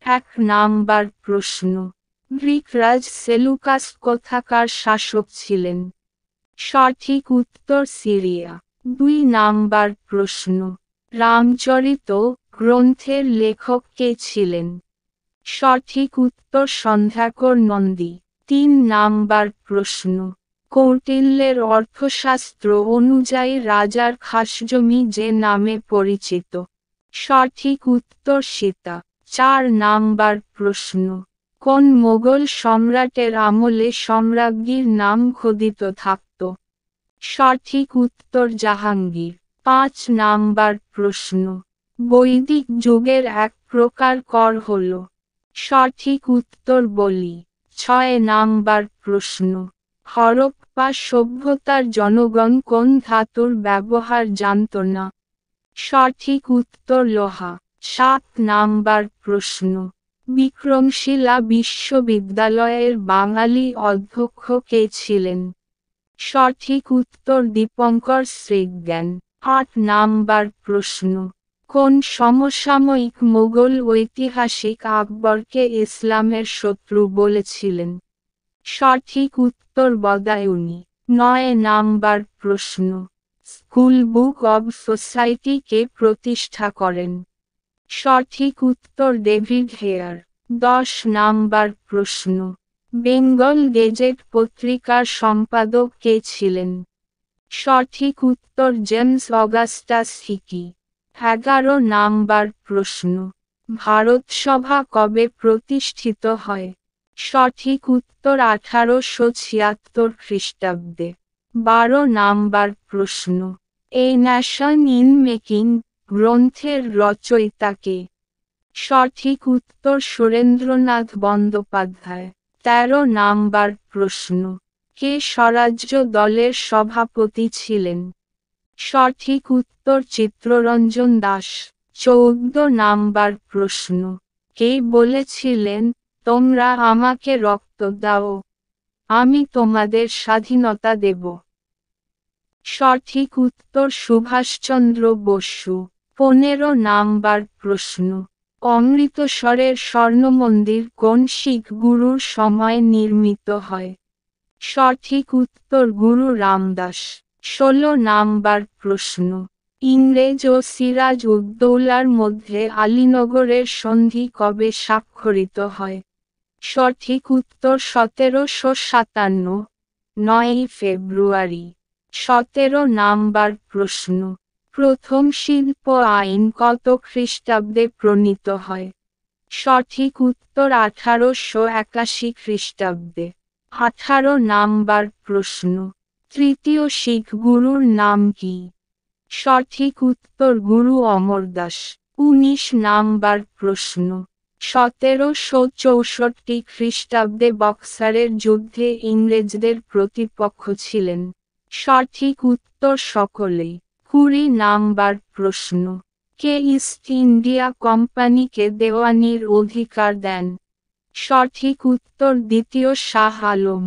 1 number প্রশ্ন, Greek রাজ Seleucus কোথাকার শাসক ছিলেন? সঠিক উত্তর সিরিয়া। 2 নাম্বার প্রশ্ন, রামচরিত গ্রন্থের লেখক কে ছিলেন? সঠিক উত্তর সন্ধ্যাকর নন্দী। 3 নাম্বার প্রশ্ন, কৌটিল্যের অর্থশাস্ত্র অনুযায়ী রাজার খাসজমি যে নামে পরিচিত? সঠিক উত্তর সীতা। 4 নাম্বার প্রশ্ন, কোন মোগল সম্রাটের আমলে সম্রাজ্ঞীর নাম খোদিত থাকত? সঠিক উত্তর জাহাঙ্গীর। 5 নাম্বার প্রশ্ন, বৈদিক যুগের এক প্রকার কর হল? সঠিক উত্তর বলি। 6 নাম্বার প্রশ্ন, হরপ্পা সভ্যতার জনগণ কোন ধাতুর ব্যবহার জানত না? সঠিক উত্তর লোহা। 7 নাম্বার প্রশ্ন, বিক্রমশিলা বিশ্ববিদ্যালয়ের বাঙালি অধ্যক্ষ কে ছিলেন? সঠিক উত্তর দীপঙ্কর শ্রীজ্ঞান। 8 নাম্বার প্রশ্ন, কোন সমসাময়িক মোগল ঐতিহাসিক আকবরকে ইসলামের শত্রু বলেছিলেন? সঠিক উত্তর বদায়ুনি। 9 নাম্বার প্রশ্ন, স্কুল বুক অব সোসাইটি কে প্রতিষ্ঠা করেন? সঠিক উত্তর ডেভিড হেয়ার। 10 নাম্বার প্রশ্ন, বেঙ্গল গেজেট পত্রিকার সম্পাদক কে ছিলেন? সঠিক উত্তর জেমস অগাস্টাস হিকি। 11 নাম্বার প্রশ্ন, ভারতসভা কবে প্রতিষ্ঠিত হয়? সঠিক উত্তর 1876 খ্রিস্টাব্দে। 12 নাম্বার প্রশ্ন, এ ন্যাশন ইন মেকিং গ্রন্থের রচয়িতা কে? সঠিক উত্তর সুরেন্দ্রনাথ বন্দ্যোপাধ্যায়। 13 নাম্বার প্রশ্ন, কে স্বরাজ্য দলের সভাপতি ছিলেন? সঠিক উত্তর চিত্তরঞ্জন দাস। 14 নাম্বার প্রশ্ন, কে বলেছিলেন, তোমরা আমাকে রক্ত দাও, আমি তোমাদের স্বাধীনতা দেব? সঠিক উত্তর সুভাষচন্দ্র বসু। 15 নাম্বার প্রশ্ন, অমৃতসরের স্বর্ণমন্দির কোন শিখ গুরুর সময় নির্মিত হয়? সঠিক উত্তর গুরু রামদাস। 16 নাম্বার প্রশ্ন, ইংরেজ ও সিরাজ উদ্দৌলার মধ্যে আলীনগরের সন্ধি কবে স্বাক্ষরিত হয়? সঠিক উত্তর 1757, 9 ফেব্রুয়ারি। 17 নাম্বার প্রশ্ন, প্রথম শিল্প আইন কত খ্রিস্টাব্দে প্রণীত হয়? সঠিক উত্তর 1881 খ্রিস্টাব্দে। 18 নাম্বার প্রশ্ন, তৃতীয় শিখ গুরুর নাম কি? সঠিক উত্তর গুরু অমরদাস। 19 নাম্বার প্রশ্ন, 1764 খ্রিস্টাব্দে বক্সারের যুদ্ধে ইংরেজদের প্রতিপক্ষ ছিলেন? সঠিক উত্তর সকলেই। 20 নাম্বার প্রশ্ন, কে ইস্ট ইন্ডিয়া কোম্পানিকে দেওয়ানির অধিকার দেন? সঠিক উত্তর দ্বিতীয় শাহ আলম।